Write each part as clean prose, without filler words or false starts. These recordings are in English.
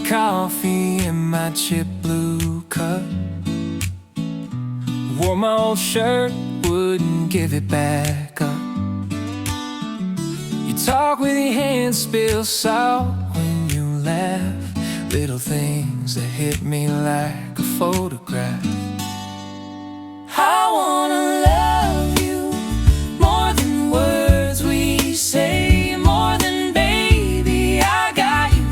Coffee in my chip blue cup. Wore my old shirt, wouldn't give it back up. You talk with your hands, spill salt when you laugh. Little things that hit me like a photograph. I wanna love you more than words we say, more than baby I got you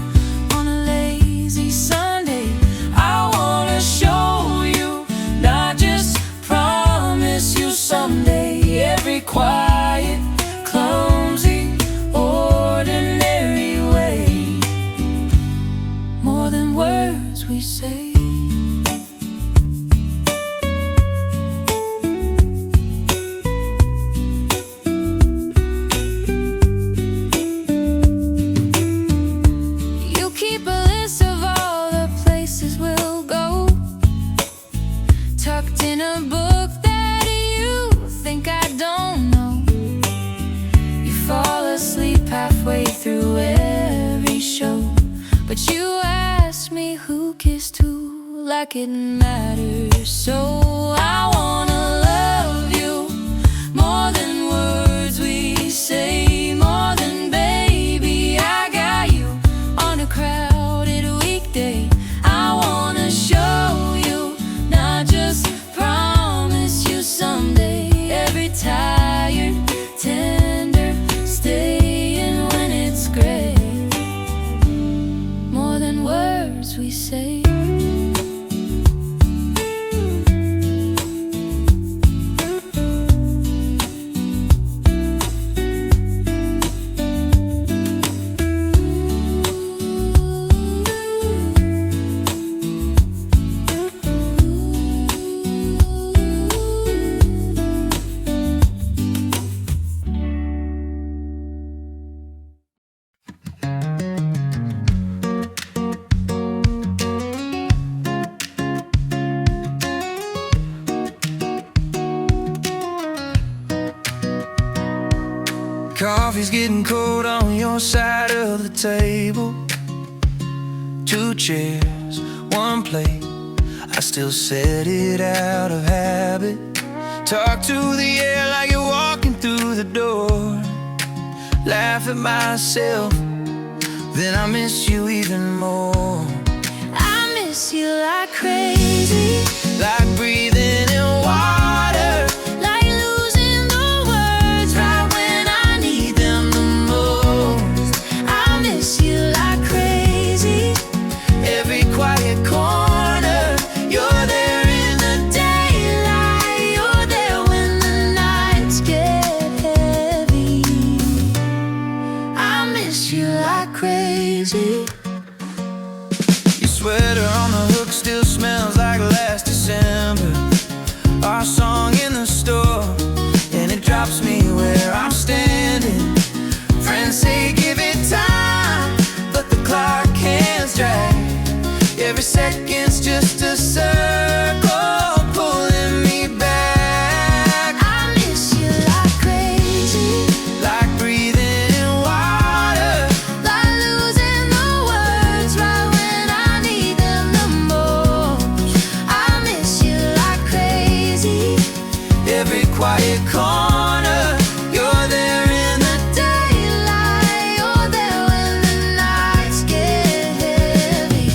on a lazy Sunday. I wanna show you, not just promise you someday. Every quiet, clumsy, ordinary way, more than words we say. Through every show, but you ask me who kissed who, like it matters. So I wanna love you more than words we say, more than baby I got you on a crowded weekday. I wanna show you, not just promise you someday. Every tired, tender stay, more than words we say. Coffee's getting cold on your side of the table. 2 chairs, 1 plate, I still set it out of habit. Talk to the air like you're walking through the door. Laugh at myself, then I miss you even more. I miss you like crazy, like breathing in water, like losing the words right when I need them the most. I miss you like crazy, every quiet corner. You're there in the daylight, you're there when the nights get heavy. I miss you like crazy. Your sweater on the hook still smells like last December. Our song in the store, and it drops me where I'm standing. Friends say give it time, but the clock hands drag. Every second's just a circle pulling me back. I miss you like crazy, like breathing in water, like losing the words right when I need them the most. I miss you like crazy, every quiet corner. You're there in the daylight, you're there when the nights get heavy.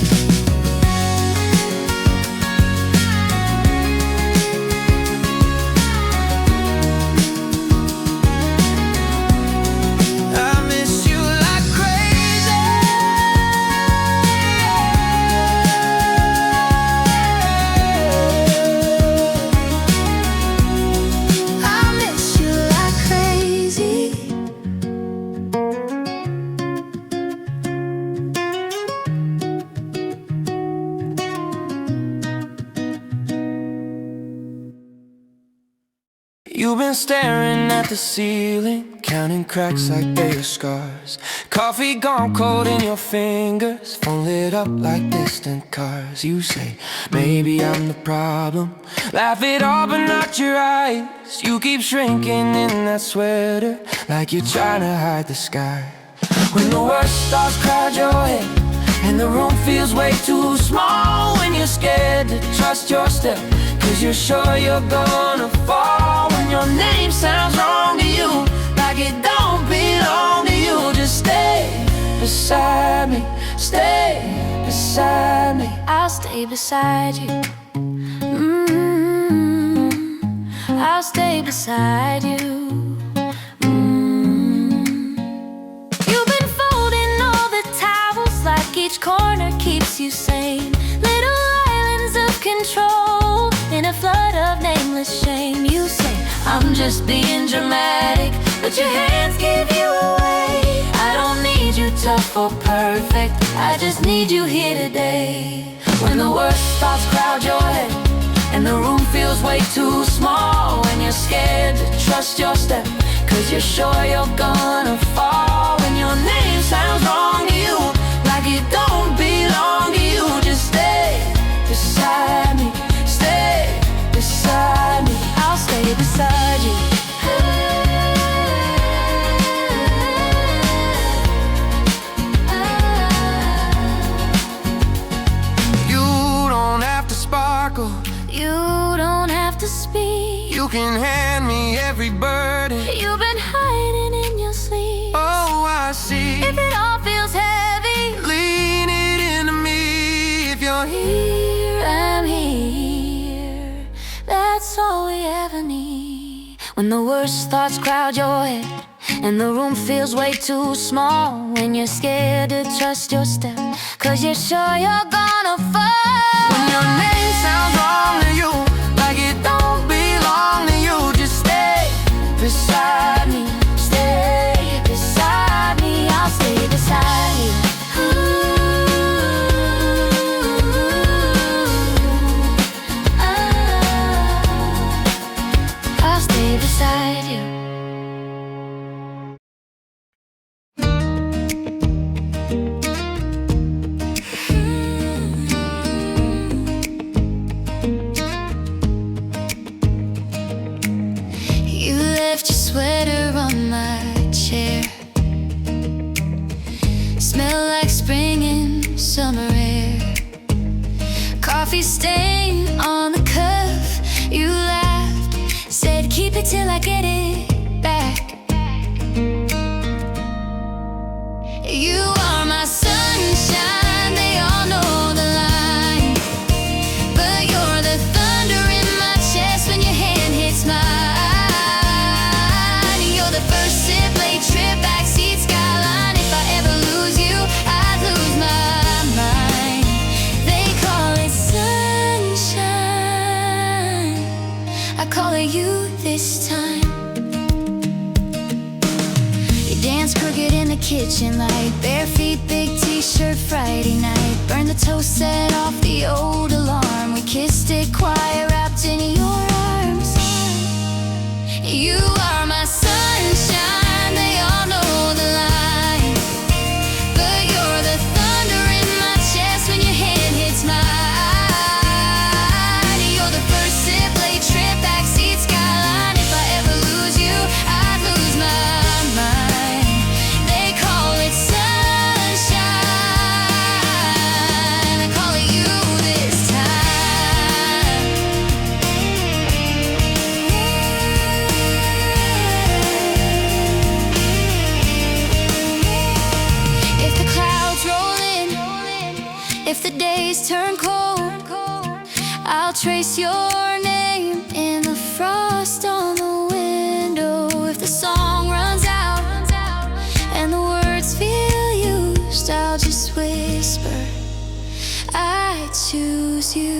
I miss you like crazy. I miss you like crazy. You've been staring at the ceiling, counting cracks like they are scars. Coffee gone cold in your fingers, phone lit up like distant cars. You say, maybe I'm the problem. Laugh it all but not your eyes. You keep shrinking in that sweater, like you're trying to hide the sky. When the worst thoughts crowd your head, And the room feels way too small when you're scared to trust your step, 'cause you're sure you're gonna fall when your name sounds wrong to you, like it don't belong to you. Just stay beside me, stay beside me. I'll stay beside you. I'll stay beside you. You've been folding all the towels like each corner keeps you sane. Little islands of control in a flood of nameless shame. You say, I'm just being dramatic, but your hands give you away. I don't need you tough or perfect, I just need you here today. When the worst thoughts crowd your head and the room feels way too small, when you're scared to trust your step, 'cause you're sure you're gonna fall when your name sounds wrong to you, like it don't belong to you. Just stay beside me, stay beside me. I'll stay beside you. You don't have to sparkle, You don't have to speak. you can hand me every burden. You've been hiding in your sleep. Oh, I see. If it all feels heavy, Lean it into me if you're here. here I'm here. That's all we ever need. When the worst thoughts crowd your head and the room feels way too small, when you're scared to trust your step, 'cause you're sure you're gonna fall When your name sounds wrong to you, like it don't belong to you. Just stay beside me, stay beside me. I'll stay beside you. I'll stay beside you. You left your sweater on my chair. Smell like spring and summer air. Coffee stain on the cuff. You laughed, said keep it till I get it back. You are my sunshine, they all know the line. But you're the thunder in my chest when your hand hits mine. You're the first sip, late trip, backseat skyline. If I ever lose you, I'd lose my mind. They call it sunshine, I call it you this time. You dance crooked in the kitchen like bare feet, big t-shirt, Friday night. Burn the toast, set off the old alarm. We kissed it quiet, wrapped in your arms. You are my sunshine, they all know the line. But you're the thunder in my chest when your hand hits mine. You're the first sip, late trip, backseat skyline. If I ever lose you, I'd lose my mind. They call it sunshine, I call it you this time. If the clouds roll in, if the days turn cold, I'll trace your name in the frost on the window. If the song runs out and the words feel used, I'll just whisper, I choose you.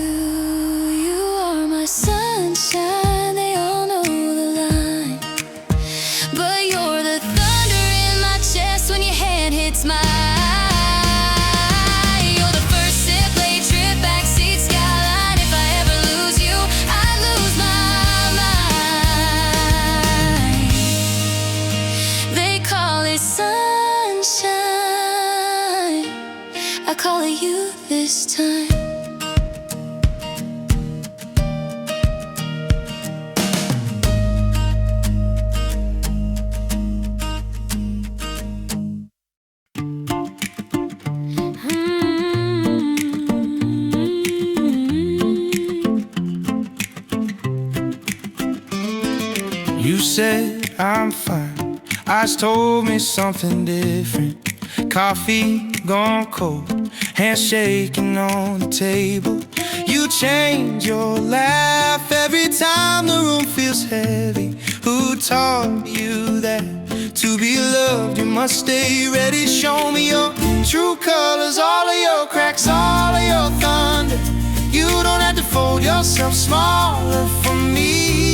You are my sunshine, they all know the line. But you're the thunder in my chest when your hand hits mine. You're the first sip, late trip, backseat skyline. If I ever lose you, I lose my mind. They call it sunshine, I call it you this time. You said I'm fine, eyes told me something different. Coffee gone cold, hands shaking on the table. You change your laugh every time the room feels heavy. Who taught you that to be loved you must stay ready? Show me your true colors, all of your cracks, all of your thunder. You don't have to fold yourself smaller for me.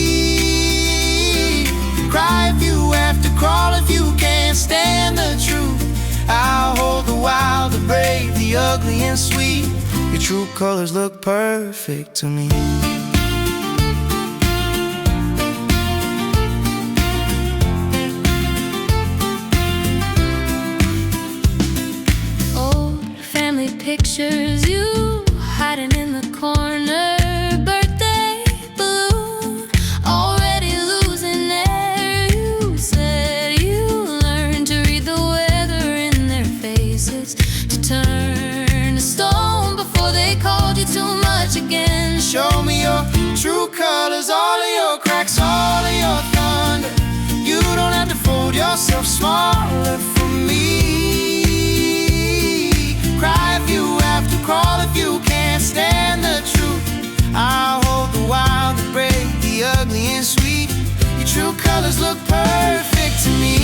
Cry if you have to, crawl if you can't stand the truth. I'll hold the wild, the brave, the ugly and sweet. Your true colors look perfect to me. Old family pictures, you hiding in the corner. Birthday balloon, already losing air. You said you learned to read the weather in their faces, to turn to stone before they called you too much again. Show me your true colors, all of your cracks, all of your thunder. You don't have to fold yourself smaller for me. Cry if you have to, crawl if you can't stand the truth. I'll hold the wild, the brave, the ugly and sweet. Your true colors look perfect to me.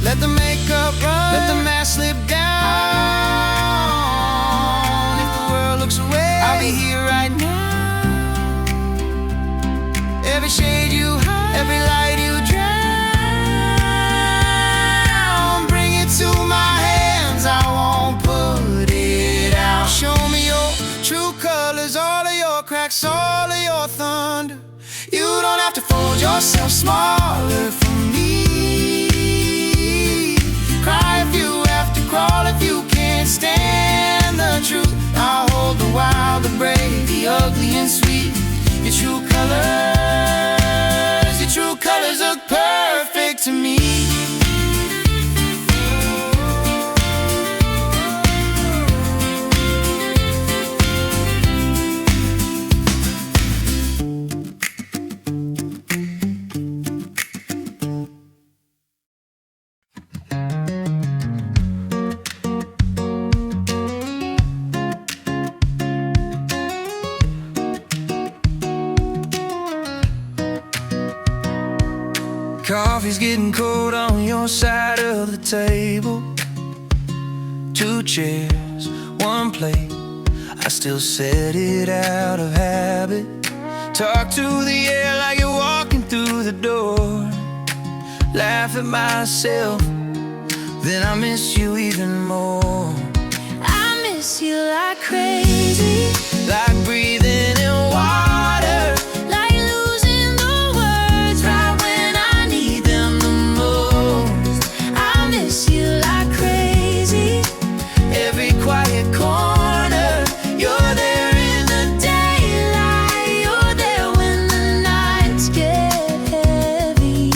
Let the makeup run, let the mask slip down. If the world looks away, I'll be here right now. Every shade you hide, every light you drown. Bring it to my hands, I won't put it out. Show me your true colors, all of your cracks, all of your thunder. You don't have to fold yourself smaller for me. Cry if you have to, crawl if you can't stand the truth. I'll hold the wild, the brave, the ugly and sweet. Your true colors look perfect to me. Coffee's getting cold on your side of the table. 2 chairs, 1 plate, I still set it out of habit. Talk to the air like you're walking through the door. Laugh at myself, then I miss you even more. I miss you like crazy, Like breathing in water, like losing the words right when I need them the most. I miss you like crazy, every quiet corner. You're there in the daylight, you're there when the nights get heavy.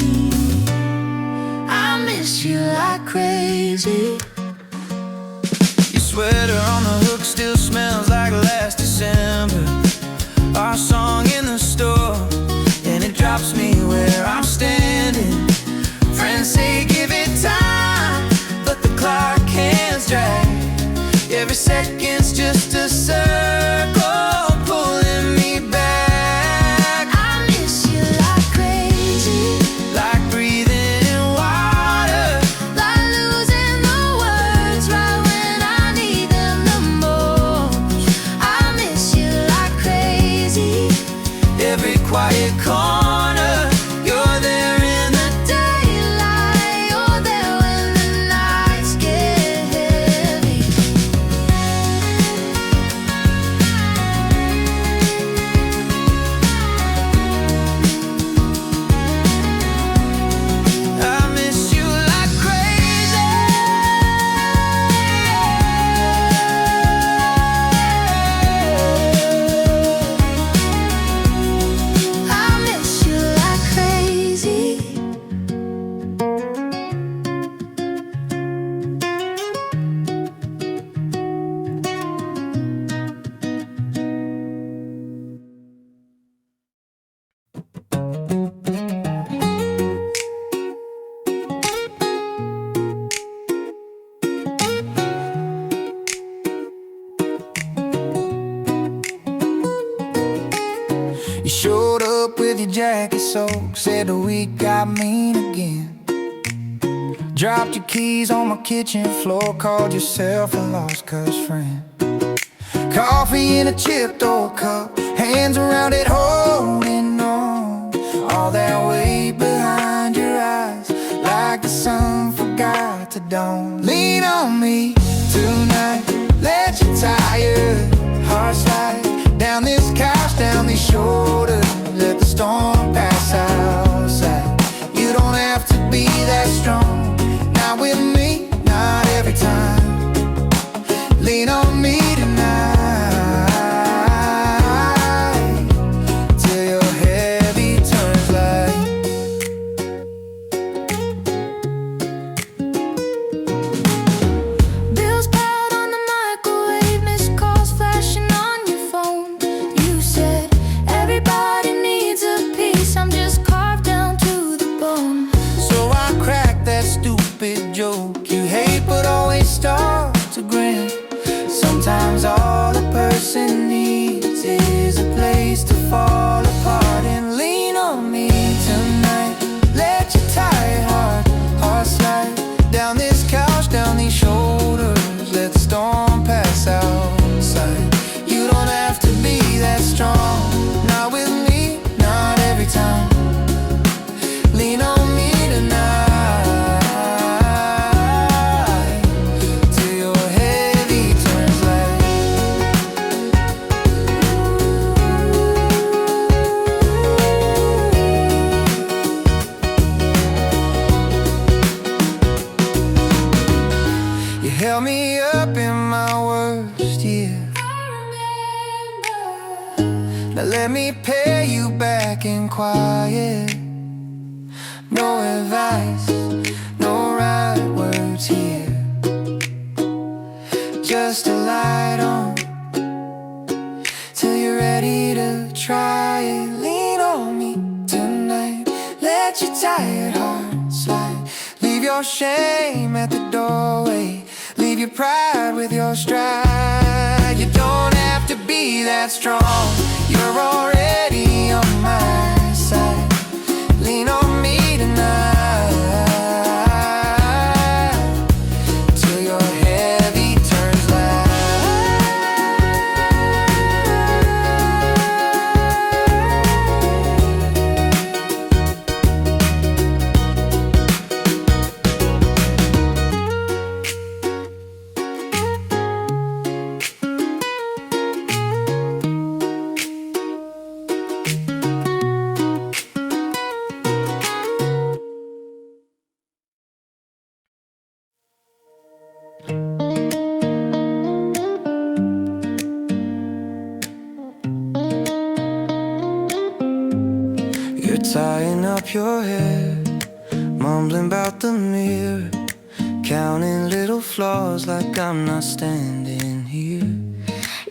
I miss you like crazy. Your sweater on the hook still smells like last December. Our song in the store, and it drops me where I'm standing. Friends say give it time, but the clock can't drag. Every second's just a circle pulling me back. I miss you like crazy, Like breathing in water, like losing the words right when I need them the most. I miss you like crazy, every quiet corner. You're there in the daylight, you're there when the nights get heavy. jacket soaked, said the week got mean again. Dropped your keys on my kitchen floor, called yourself a lost cause friend. Coffee in a chipped old cup, hands around it holding on. All that weight behind your eyes, like the sun forgot to dawn. Lean on me tonight, let your tired heart slide down this couch, down these shoulders. Let the storm pass outside. You don't have to be that strong, not with me, not every time. Lean on me tonight, till your heavy turns light. Bills piled on the microwave, missed calls flashing on your phone. You said everybody needs a piece, I'm just carved down to the bone. So I cracked that stupid joke you hate but always start to grin. Sometimes all a person needs is a place to fall apart. And lean on me tonight, let your tired heart slide down this couch, down these shoulders. Let the storm pass outside. You don't have to be that strong, not with me, not every time. Lean on me tonight, till your heavy turns light. You held me up in my worst year. Now let me pay you back in quiet. No advice, no right words here, just a light on till you're ready to try it. Lean on me tonight, let your tired heart slide. Leave your shame at the doorway, leave your pride with your stride. You don't have to be that strong, you're already on my side. Lean on me tonight, till your heavy turns light. You're tying up your hair, mumbling about the mirror, counting little flaws like I'm not standing here.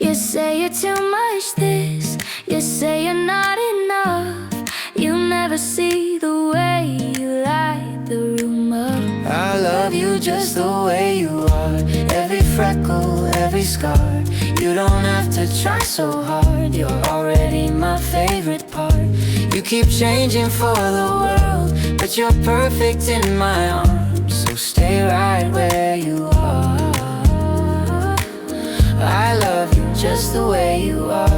You say you're too much this, you say you're not enough. You never see the way you light the room up. I love you just the way you are, every freckle, every scar. You don't have to try so hard, you're already my favorite part. You keep changing for the world, but you're perfect in my arms. So stay right where you are. I love you just the way you are.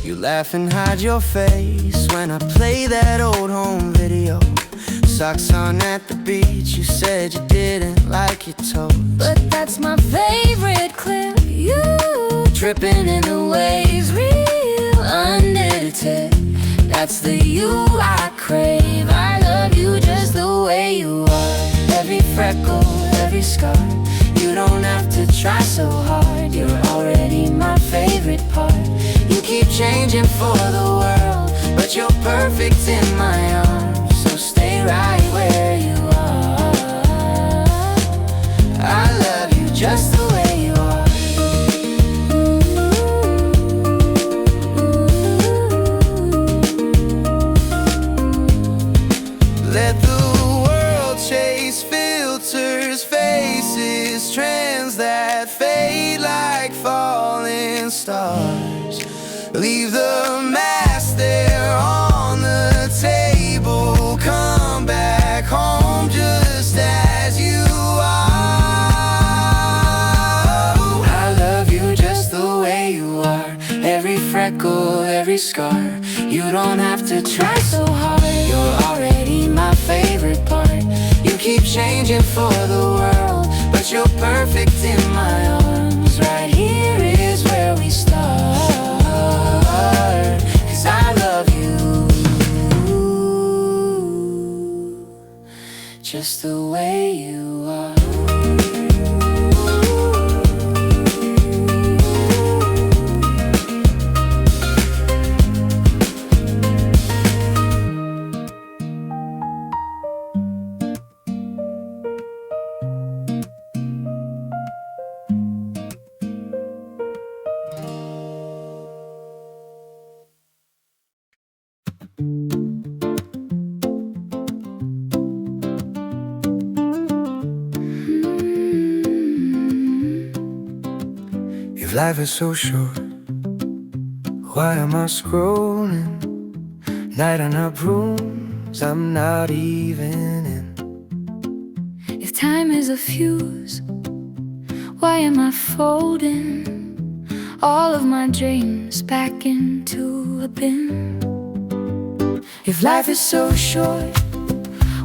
You laugh and hide your face when I play that old home video. Socks on at the beach, you said you didn't like your toes, but that's my favorite clip. You tripping in the waves, real unedited. That's the you I crave. I love you just the way you are, every freckle, every scar. You don't have to try so hard, you're already my favorite part. You keep changing for the world, but you're perfect in my arms. So stay right where you are. I love you just the way you are. Let the world chase filters, faces, trends that Leave the mask there on the table. Come back home just as you are. I love you just the way you are. Every freckle, every scar. You don't have to try so hard. You're already my favorite part. You keep changing for the world, but you're perfect in my arms. Right here is where we start. 'Cause I love you just the way you are. If life is so short, why am I scrolling? Night in up rooms I'm not even in. If time is a fuse, why am I folding all of my dreams back into a bin? If life is so short,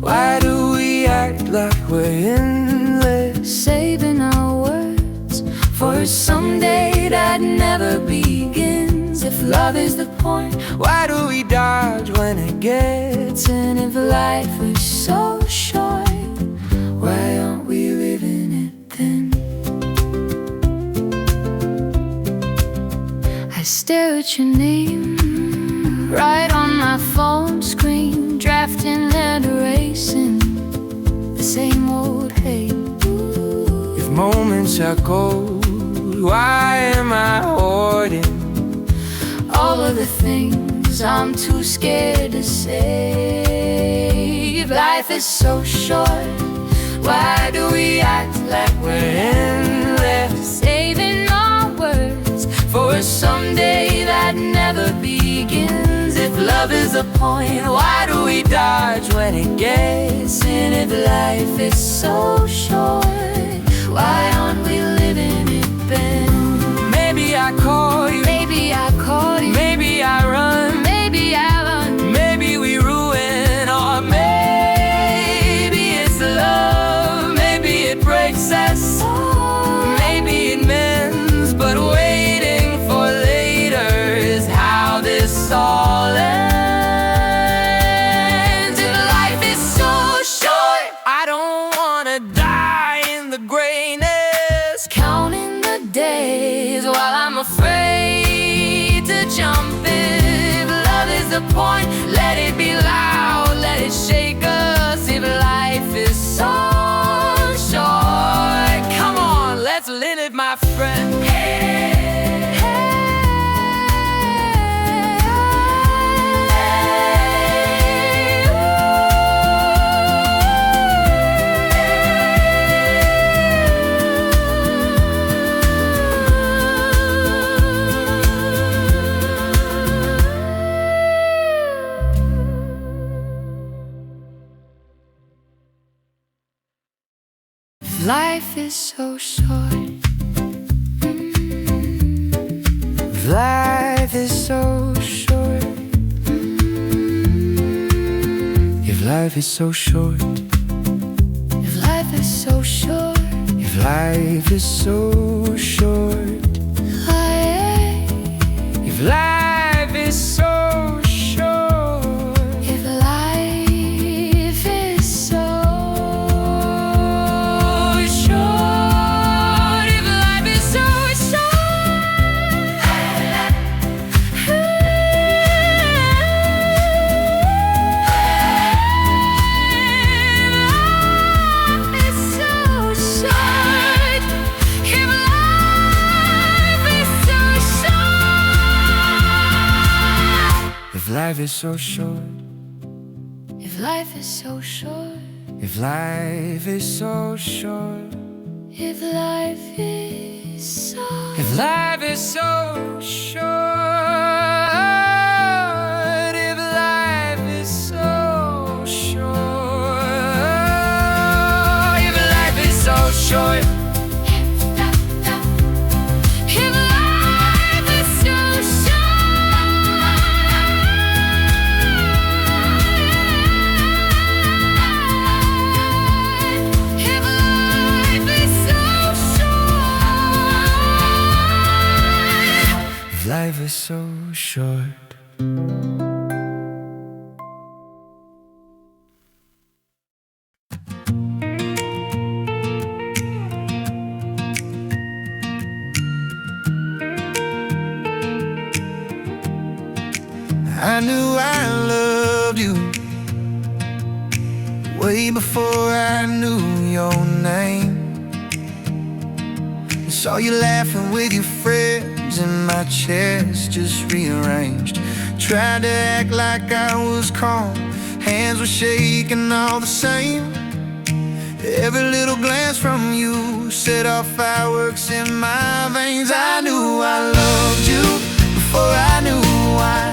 why do we act like we're endless? Saving our words for someday that never begins. If love is the point, why do we dodge when it gets? and if life is so short, Why aren't we living it then? I stare at your name right on my phone screen, drafting and erasing the same old hate. If moments are cold, why am I hoarding All of the things I'm too scared to say? If life is so short, why do we act like we're endless? Saving our words for someday that never begins. If love is the point, why do we dodge when it gets? And if life is so short, why aren't we living it then? Maybe I call you, Maybe I call you, maybe I run, maybe I run. maybe we ruin, or maybe it's love, maybe it breaks us, maybe it mends, but waiting for later is how this all ends. If life is so short, I don't wanna die in the grayness, Counting the days while I'm afraid to jump. If love is the point, let it be loud, let it shake us. If life is so short, come on, let's live it, my friend. Life is so short. Life is so short. If life is so short, If life is so short, if life is so short, if life is so short, if life is so short, if life is so life is so short, if life is so short, if life is so short, if life is so if life is so short, if life is so short, if life is so short, if life is so life is so short. I knew I loved you way before I knew your name. Saw you laughing with your friends and my chest just rearranged. Tried to act like I was calm, hands were shaking all the same. Every little glance from you set off fireworks in my veins. I knew I loved you before I knew why.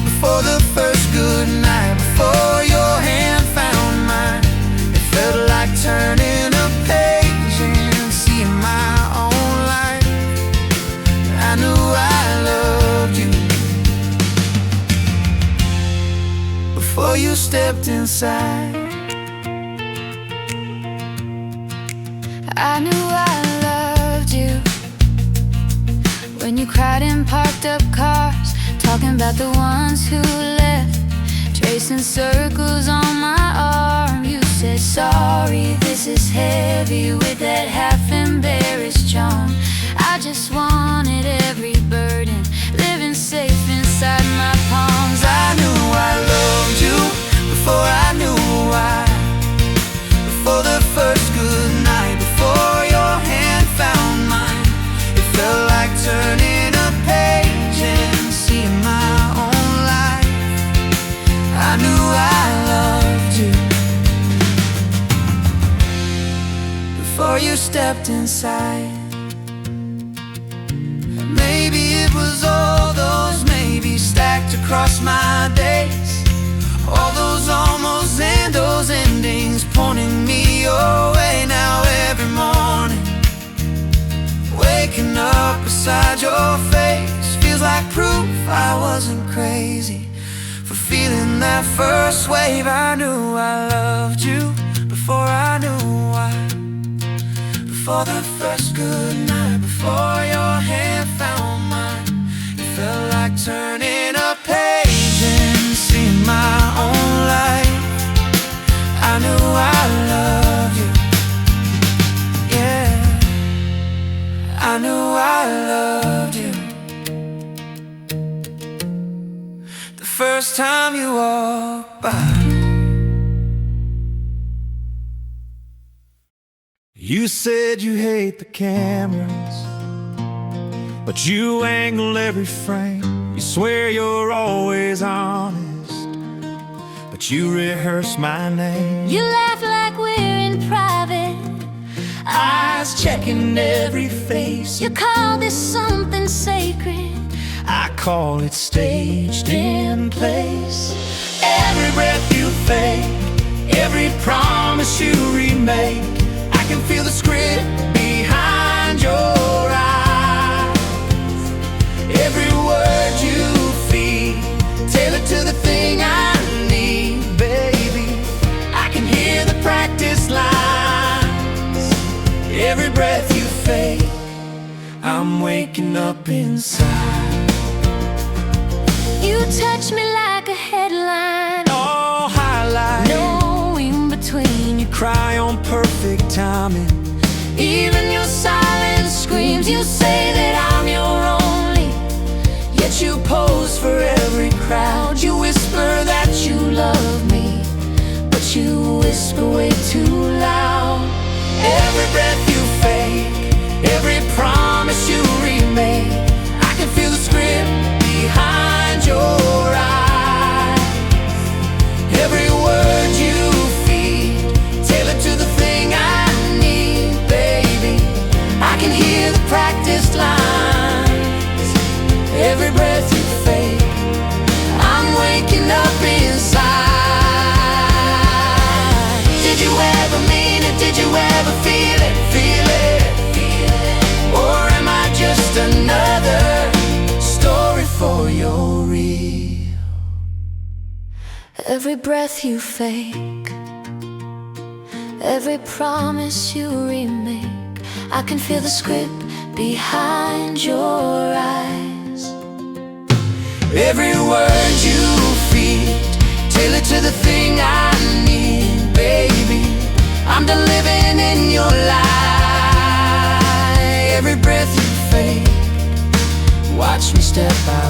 Before the first good night, before your hand found mine, it felt like turning a page and seeing my own life. I knew I loved you before you stepped inside. I knew I loved you when you cried in parked up cars, talking about the ones who left, tracing circles on my arm. You said sorry, this is heavy, with that half-embarrassed charm. I just wanted every burden living safe inside my palms. I knew I loved you before I knew why. Before the first good night, before your hand found mine, it felt like turning a page and seeing my own life. I knew I loved you before you stepped inside. Maybe it was all those maybe stacked across my days, all those almost and those endings pointing me your way. Now every morning, waking up beside your face feels like proof I wasn't crazy for feeling that first wave. I knew I loved you before I knew why. Before the first good night, before your hand found mine, it felt like turning a page and seeing my own life. I knew I loved you, yeah. I knew I loved you the first time you walked by. You said you hate the cameras, but you angle every frame. You swear you're always honest, but you rehearse my name. You laugh like we're in private, Eyes checking every face. you call this something sacred. I call it staged in place. Every breath you fake, every promise you remake, I can feel the script behind your eyes. Every word you feed, tailored to the thing I need, baby. I can hear the practice lines. Every breath you fake, I'm waking up inside. You touch me like a headline, Oh, highlight. no in between. You Cry on perfect timing. even your silence screams. You say that I'm your only, yet you pose for every crowd. You whisper that you love me, but you whisper way too loud. Every breath you fake, every promise you remake, I can feel the script behind your eyes. Every word you feed, tailored to the thing I need, baby. I can hear every breath you fake, I'm waking up inside. Did you ever mean it? Did you ever feel it? Feel it? Or am I just another story for your reel? Every breath you fake, every promise you remake, I can feel the script behind your eyes. Every word you feed, tailored to the thing I need. Baby, I'm done living in your lie. Every breath you fake, watch me step out